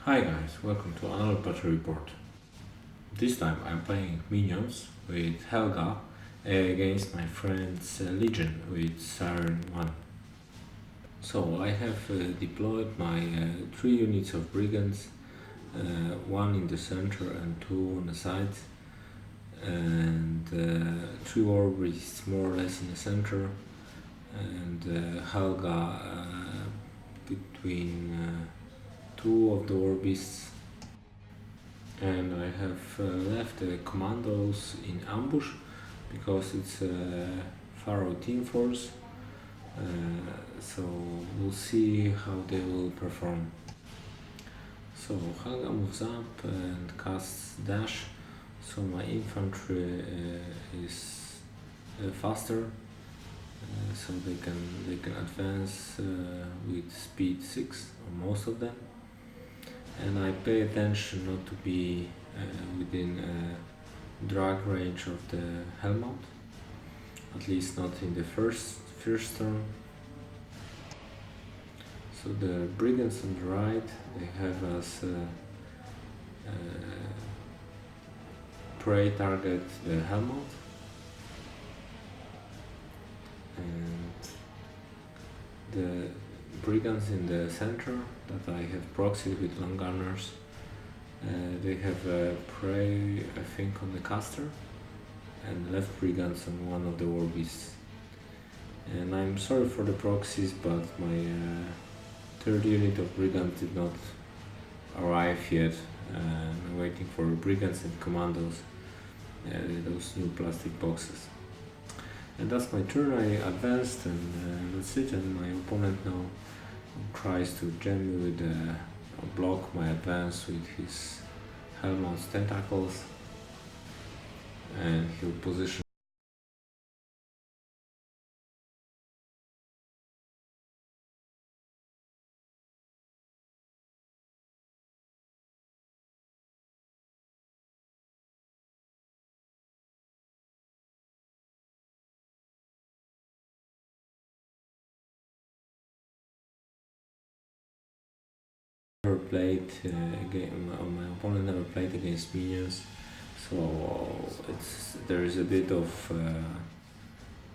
Hi guys, welcome to another battle report. This time I'm playing minions with Helga against my friend's Legion with Saeryn 1. So I have deployed my 3 units of brigands, 1 in the center and 2 on the sides, and 3 war beasts more or less in the center, and Helga between 2 of the war beasts. And I have left the commandos in ambush because it's a Pharaoh team force, so we'll see how they will perform. So Helga moves up and casts dash, so my infantry is faster, so they can advance with speed 6, or most of them. And I pay attention not to be within drag range of the helmet, at least not in the first turn. So the brigands on the right, they have as prey target the helmet, and the brigands in the center that I have proxied with long gunners, they have a prey I think on the caster, and left brigands on one of the war beasts. And I'm sorry for the proxies, but my third unit of brigands did not arrive yet. I'm waiting for brigands and commandos, those new plastic boxes. And that's my turn. I advanced, and that's it. And my opponent now tries to jam me with block my advance with his helmet's tentacles, and he'll position never played my opponent never played against minions, so there is a bit of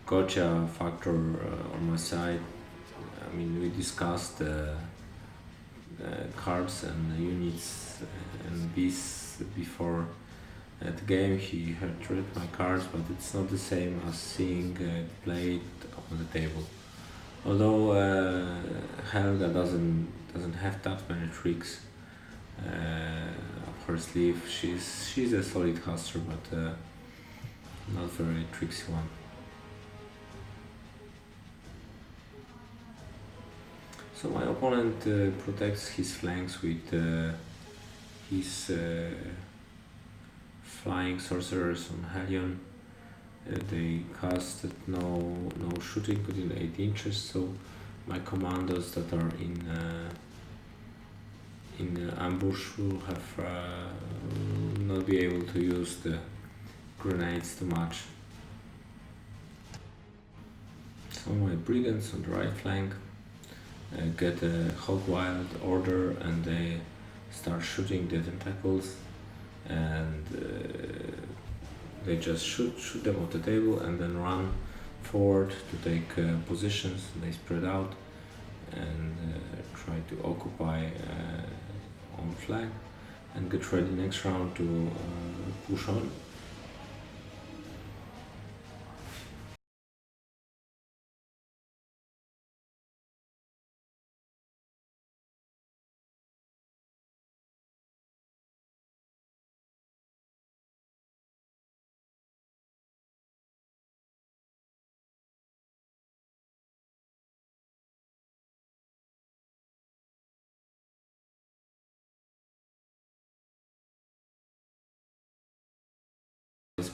gotcha factor on my side. I mean, we discussed cards and units and beasts before the game. He had read my cards, but it's not the same as seeing it played on the table. Although Helga doesn't have that many tricks up her sleeve. She's a solid caster, but not very tricksy one. So my opponent protects his flanks with his flying sorcerers on Helion. They cast no shooting within 8 inches, so my commandos that are in ambush will have not be able to use the grenades too much. So my brigands on the right flank get a hog wild order, and they start shooting the tentacles, and they just shoot them off the table and then run forward to take positions. They spread out and try to occupy on flag and get ready next round to push on.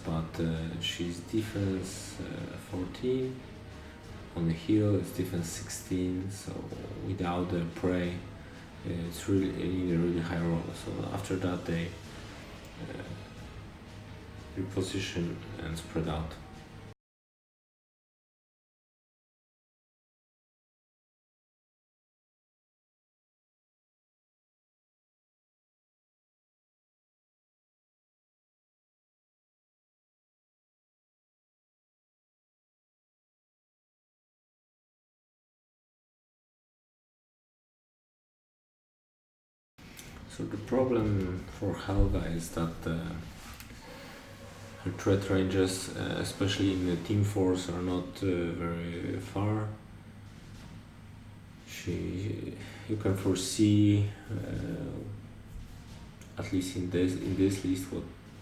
But she's defense 14, on the hill it's defense 16, so without the prey it's really a really high roll. So after that they reposition and spread out. So the problem for Helga is that her threat ranges, especially in the team force, are not very far. You can foresee, at least in this list,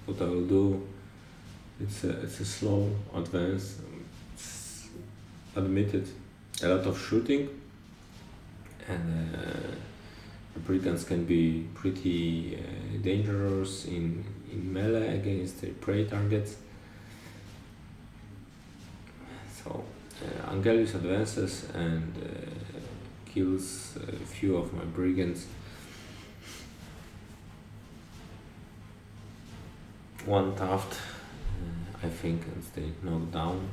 what I will do. It's a slow advance. It's admitted a lot of shooting, and the brigands can be pretty dangerous in melee against their prey targets. So Angelius advances and kills a few of my brigands. One Taft, I think, and stay knocked down.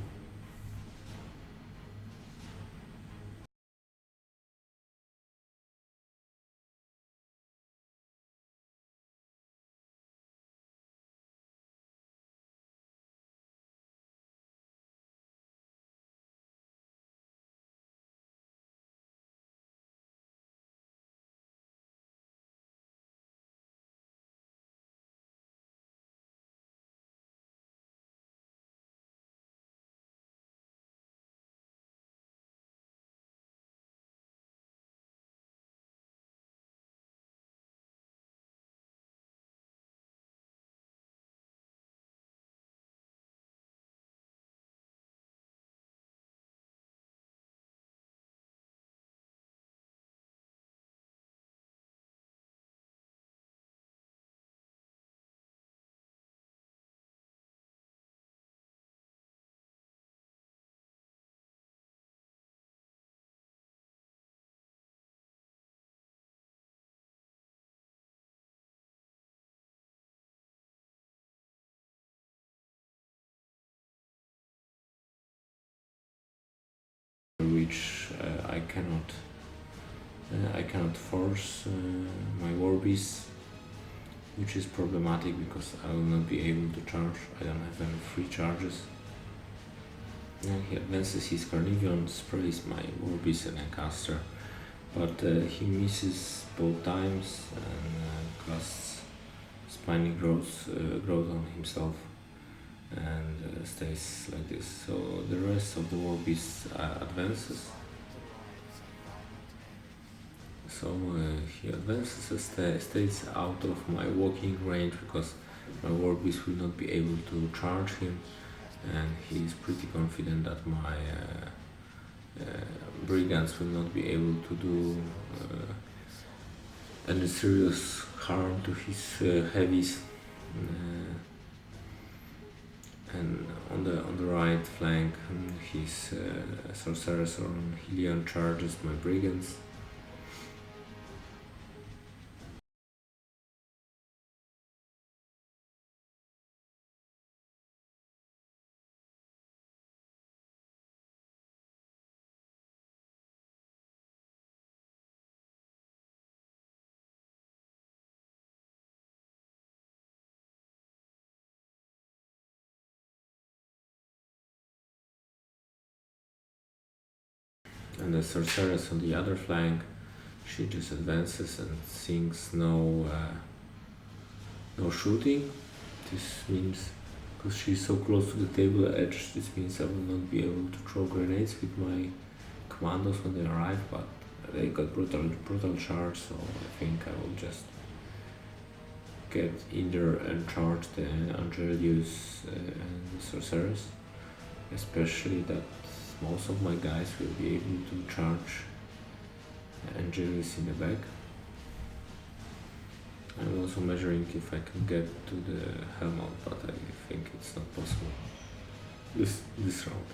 Which I cannot force my war beast, which is problematic because I will not be able to charge. I don't have any free charges. He advances his Carnivion, sprays my war beast and a caster, but he misses both times and casts spiny growth on himself and stays like this. So the rest of the war beast advances. So he advances and stays out of my walking range because my war beast will not be able to charge him, and he is pretty confident that my brigands will not be able to do any serious harm to his heavies. And on the right flank, his sorceress on Helion charges my brigands. And the sorceress on the other flank, she just advances and thinks no shooting. This means, because she's so close to the table edge, this means I will not be able to throw grenades with my commandos when they arrive, but they got brutal charge, so I think I will just get in there and charge the Angelius and the sorceress, especially that most of my guys will be able to charge Angelius in the back. I'm also measuring if I can get to the helmet, but I think it's not possible this round.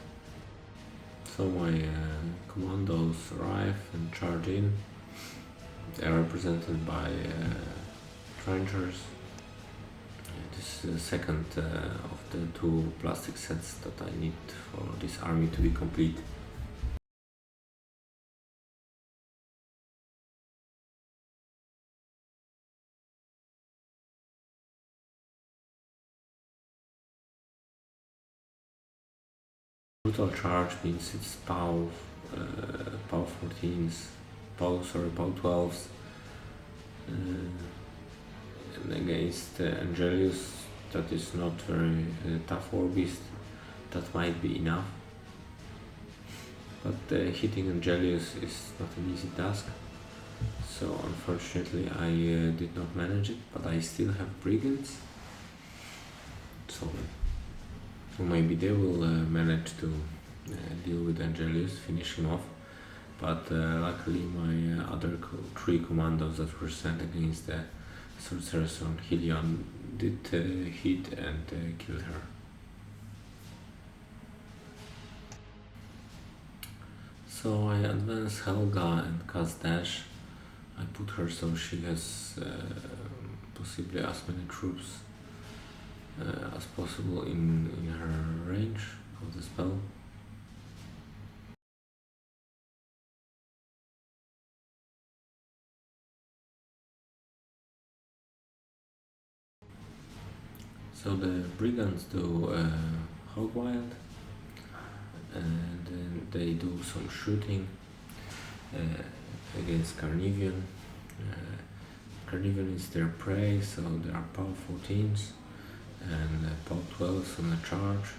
So my commandos arrive and charge in. They are represented by trenchers. This is the second of the two plastic sets that I need for this army to be complete. Brutal charge means it's POW 14s, POW 12s. and against Angelius, that is not very tough war beast. That might be enough. But hitting Angelius is not an easy task. So unfortunately I did not manage it, but I still have brigands. So maybe they will manage to deal with Angelius, finish him off. But luckily my other 3 commandos that were sent against the sorceress on Helion did hit and kill her. So I advance Helga and cast dash. I put her so she has possibly as many troops as possible in her range of the spell. So the brigands do hog wild, and then they do some shooting against Carnivian. Carnivian is their prey, so they are power 14s and power 12s on a charge.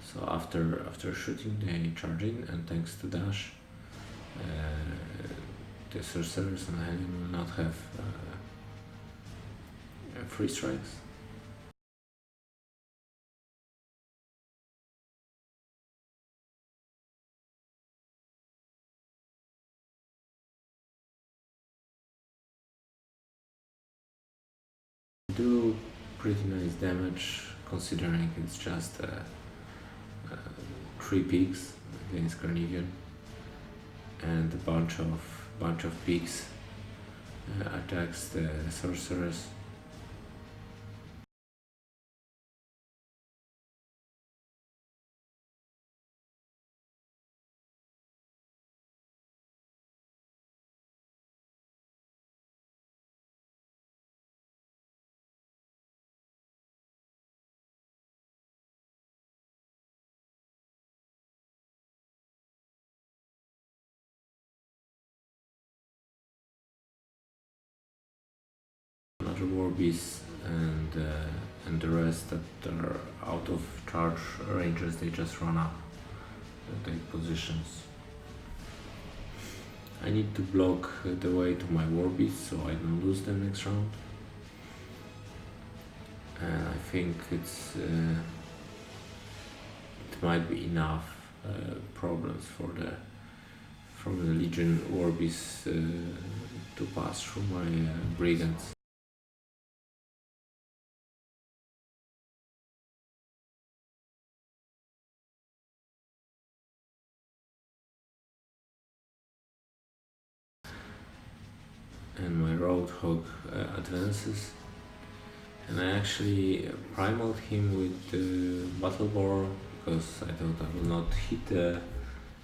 So after shooting they charge in, and thanks to dash the sorcerers and Helga will not have free strikes. Do pretty nice damage considering it's just 3 pigs against Carnivian, and a bunch of pigs attacks the sorceress. Another war beast and the rest that are out of charge ranges, they just run up and take positions. I need to block the way to my war beast so I don't lose them next round. And I think it might be enough problems for the Legion war beast to pass through my brigands. And my Roadhog advances, and I actually primaled him with the Battle Boar because I thought I will not hit the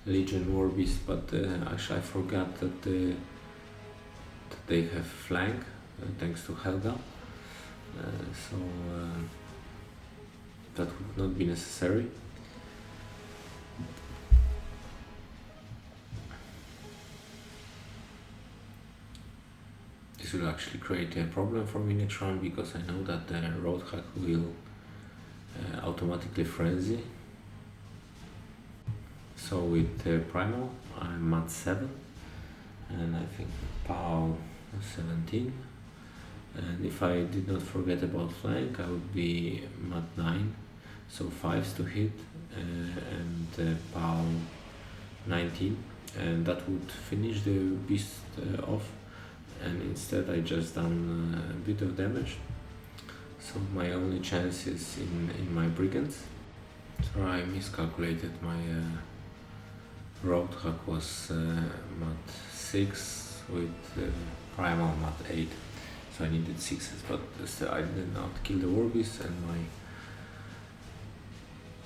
Legion war beast, but actually I forgot that they have flank thanks to Helga, so that would not be necessary. This will actually create a problem for me next round because I know that the Roadhog will automatically frenzy. So with Primal I'm at 7 and I think POW 17, and if I did not forget about flank I would be mat 9, so 5s to hit and POW 19, and that would finish the beast off, and instead I just done a bit of damage. So my only chance is in my brigands. So I miscalculated my Roadhog was mat 6 with primal mat 8, so I needed 6s, but still I did not kill the warbeast, and my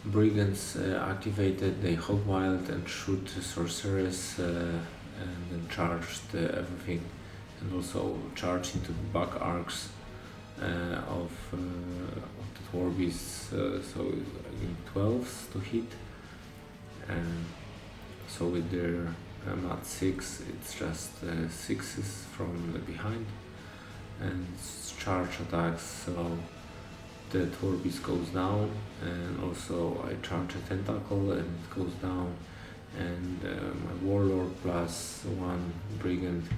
brigands activated, they hog wild and shoot sorceress and then charged everything, and also charged into the back arcs of the warbeast, so I need 12s to hit, and so with their mat 6 it's just 6s from the behind, and charge attacks, so the Torbis goes down, and also I charge a tentacle and it goes down, and my warlord plus one brigand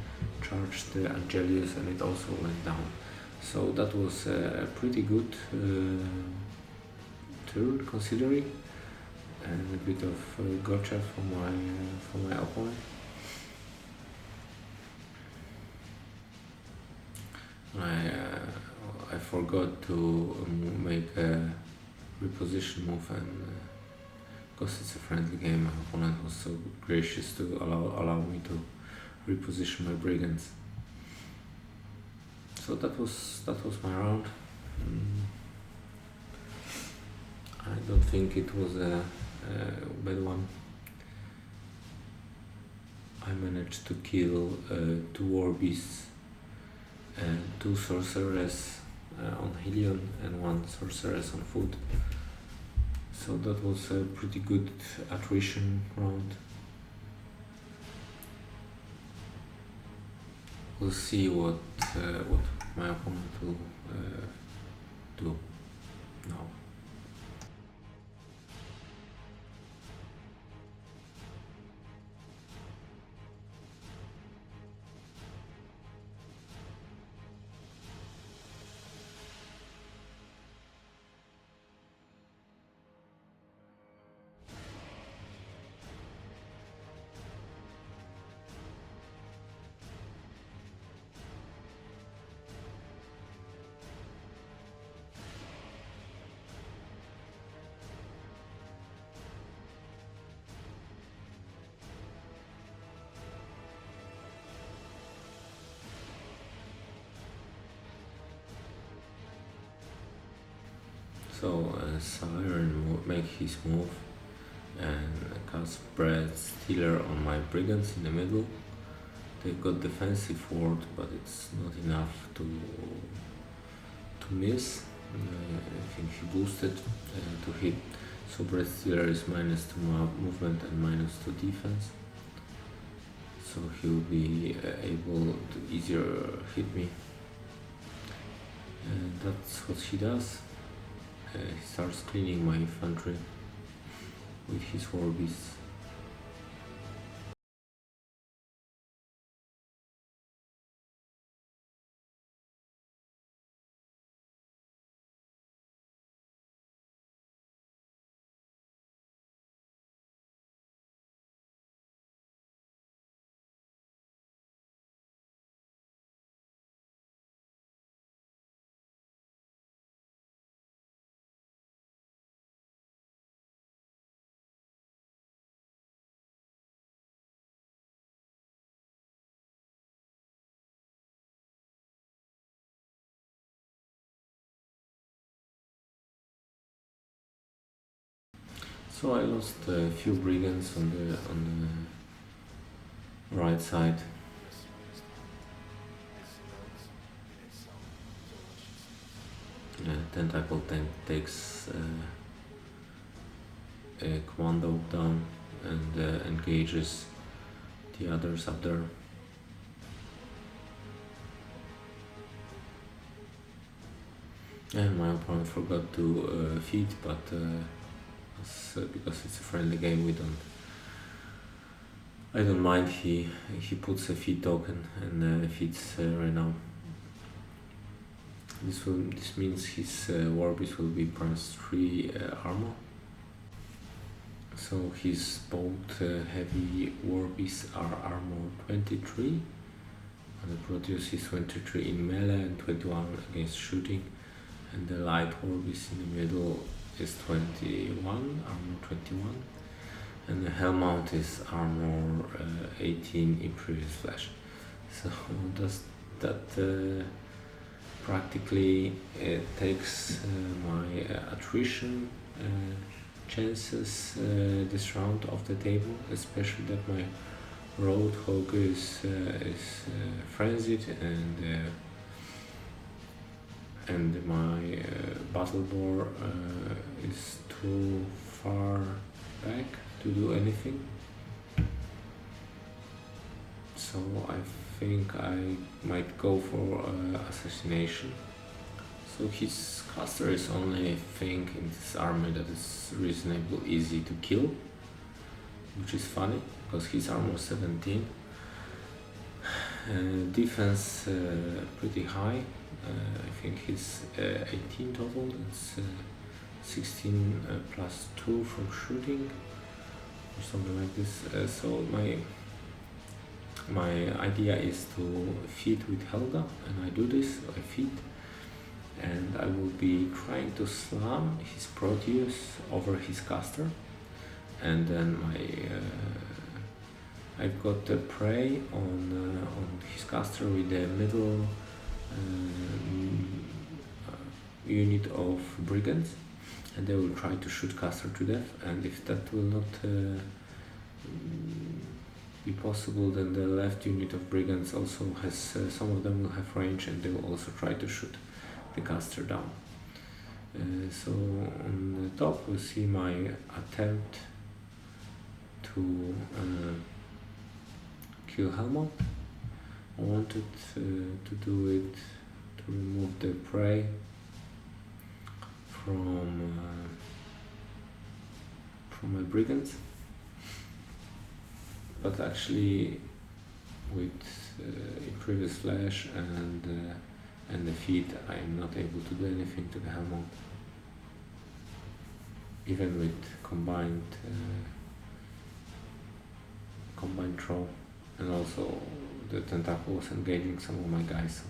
charged the Angelius and it also went down. So that was a pretty good turn considering, and a bit of gotcha for my opponent. I forgot to make a reposition move, and because it's a friendly game, my opponent was so gracious to allow me to reposition my brigands. So that was my round. I don't think it was a bad one. I managed to kill 2 war beasts and 2 sorcerers on Helion and 1 sorceress on foot. So that was a pretty good attrition round. We'll see what my opponent will do now. So Saeryn make his move and cast Bread Stealer on my brigands in the middle. They've got defensive ward, but it's not enough to miss. I think he boosted to hit. So Bread Stealer is -2 movement and -2 defense. So he'll be able to easier hit me. And that's what he does. He starts cleaning my infantry with his war beasts. So I lost a few brigands on the right side. Tentacle tank takes a commando down and engages the others up there. And my opponent forgot to feed, but because it's a friendly game, I don't mind. He puts a feed token and feeds right now. This means his war beast will be +3 armor. So his both heavy war beasts are armor 23, and the Proteus is 23 in melee and 21 against shooting, and the light war beast in the middle is 21, armor 21, and the Hellmount is armor 18 Imperious Flesh. So that practically takes my attrition chances this round off the table, especially that my Roadhog is frenzied and my battle boar is too far back to do anything. So I've think I might go for assassination. So his caster is only thing in this army that is reasonably easy to kill, which is funny because his armor 17. Defense pretty high. I think he's 18 total. It's 16 plus 2 from shooting or something like this. So my idea is to feed with Helga, and I do this. I feed, and I will be trying to slam his Proteus over his caster, and then I've got the prey on his caster with the middle unit of brigands, and they will try to shoot caster to death, and if that will not be possible, then the left unit of brigands also has some of them will have range, and they will also try to shoot the caster down. So on the top we see my attempt to kill Helmut. I wanted to do it to remove the prey from my brigands, but actually with previous flash and the feed I am not able to do anything to the Helmut, even with combined throw, and also the tentacle was engaging some of my guys.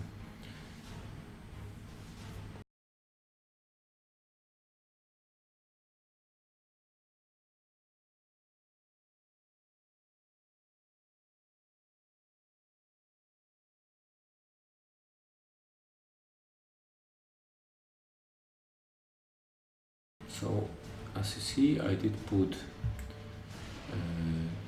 So as you see, I did put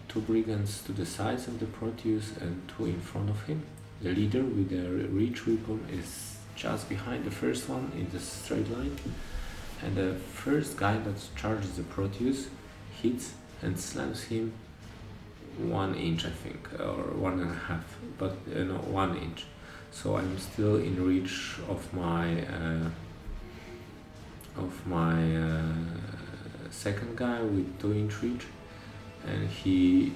2 brigands to the sides of the Proteus and 2 in front of him. The leader with the reach weapon is just behind the first one in the straight line, and the first guy that charges the Proteus hits and slams him 1 inch, I think, or 1.5, but no, 1 inch. So I'm still in reach of my second guy with 2 inch reach, and he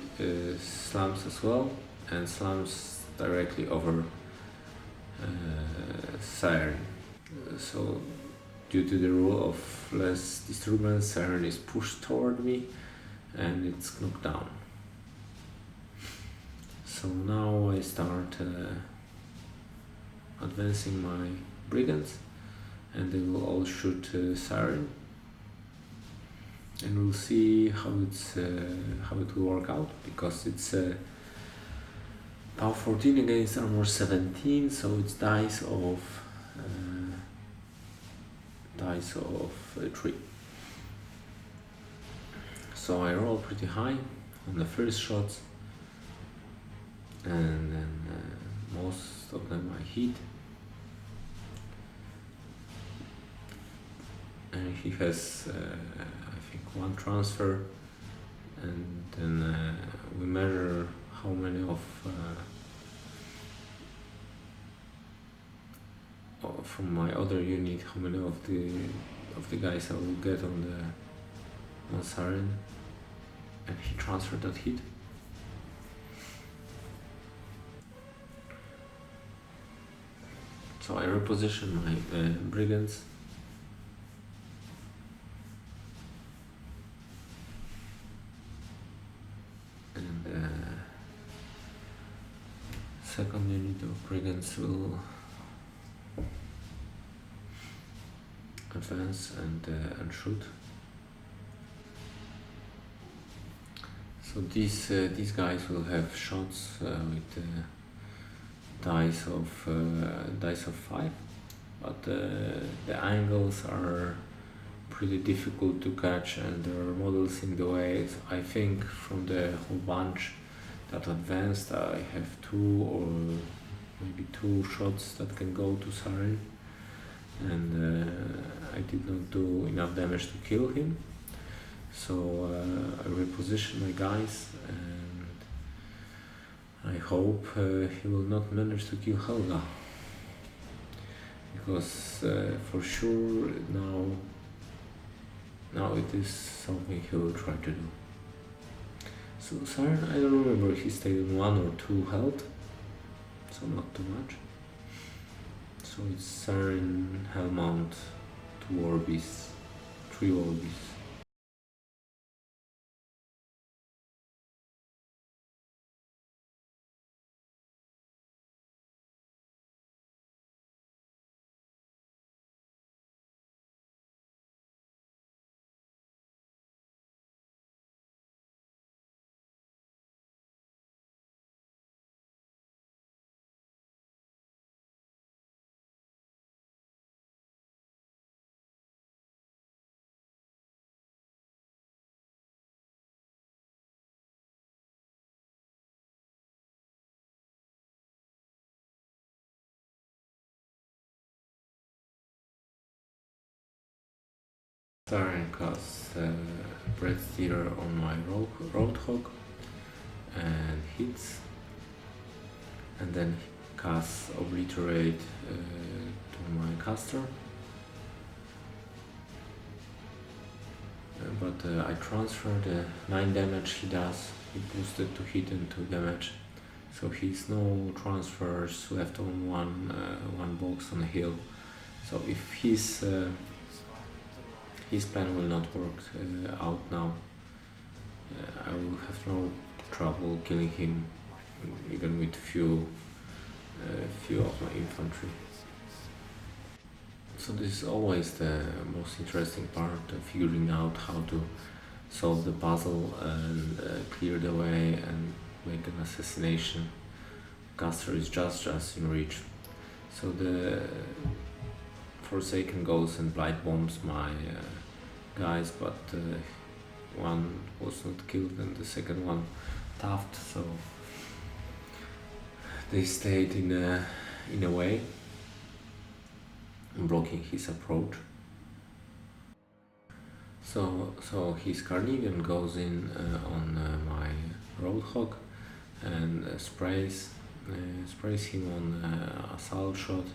slams as well, and slams directly over Saeryn. So due to the rule of less disturbance, Saeryn is pushed toward me and it's knocked down. So now I start advancing my brigands, and they will all shoot Saeryn, and we'll see how it will work out, because it's power 14 against armor 17, so it's dice of 3. So I roll pretty high on the first shots, and then most of them I hit. And he has I think 1 transfer, and then we measure how many from my other unit, how many of the guys I will get on Saeryn, and he transferred that hit. So I reposition my brigands, and second unit of brigands will advance and shoot. So these guys will have shots with dice of 5, but the angles are pretty difficult to catch, and there are models in the way. I think from the whole bunch that advanced, I have 2 or maybe 2 shots that can go to Saeryn, and I did not do enough damage to kill him. So I reposition my guys, and I hope he will not manage to kill Helga, because for sure now it is something he will try to do. So Saeryn, I don't remember, he stayed on 1 or 2 health, so not too much. So it's Saeryn, Hellmount, 2 Orbeez, 3 Orbeez. Saeryn casts Breath Stealer on my Roadhog and hits, and then casts Obliterate to my caster. But I transfer the 9 damage he does, he boosted to hit and 2 damage. So he's no transfers left on one box on the hill. So if his plan will not work out now, I will have no trouble killing him, even with few of my infantry. So this is always the most interesting part, figuring out how to solve the puzzle and clear the way and make an assassination. Caster is just in reach. So the Forsaken goes and blight bombs my guys, but one was not killed and the second one taffed, so they stayed in a way, blocking his approach. So his Carnelian goes in on my Roadhog and sprays him on assault shot.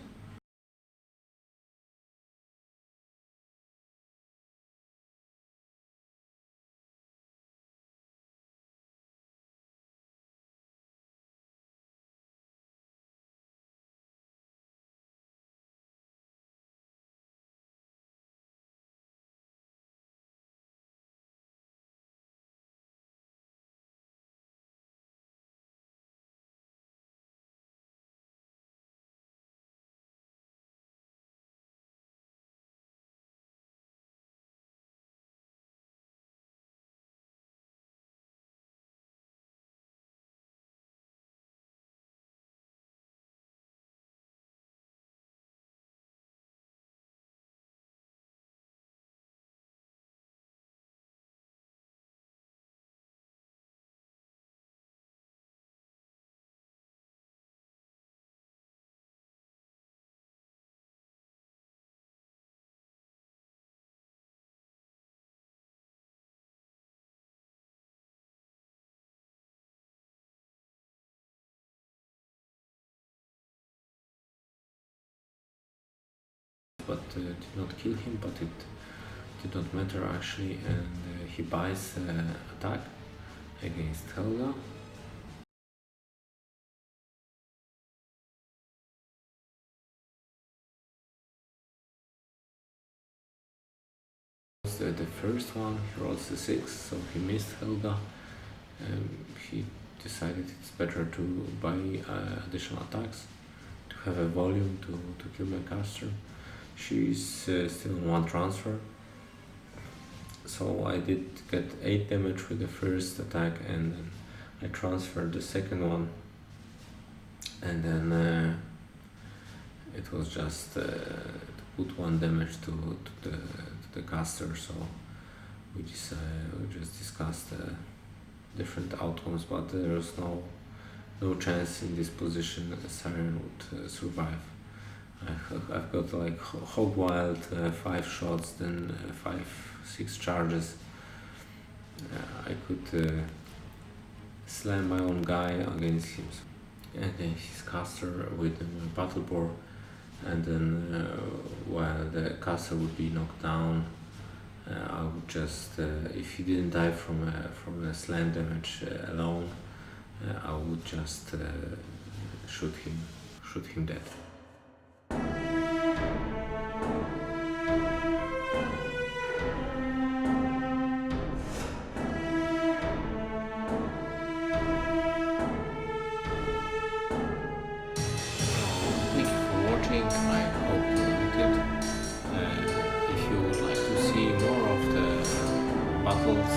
But did not kill him, but it did not matter actually, and he buys attack against Helga. The first one, he rolls the 6, so he missed Helga. He decided it's better to buy additional attacks to have a volume to kill my caster. She's still on 1 transfer, so I did get 8 damage with the first attack, and then I transferred the second one, and then it was just to put 1 damage to the caster. So we just discussed different outcomes, but there was no chance in this position that Saeryn would survive. I've got like Hog Wild, 5 shots, then 5-6 charges. I could slam my own guy against him. against his caster with my battle board, and then while the caster would be knocked down, I would just, if he didn't die from a slam damage alone, I would just shoot him dead. Thank you for watching. I hope you liked it. If you would like to see more of the battles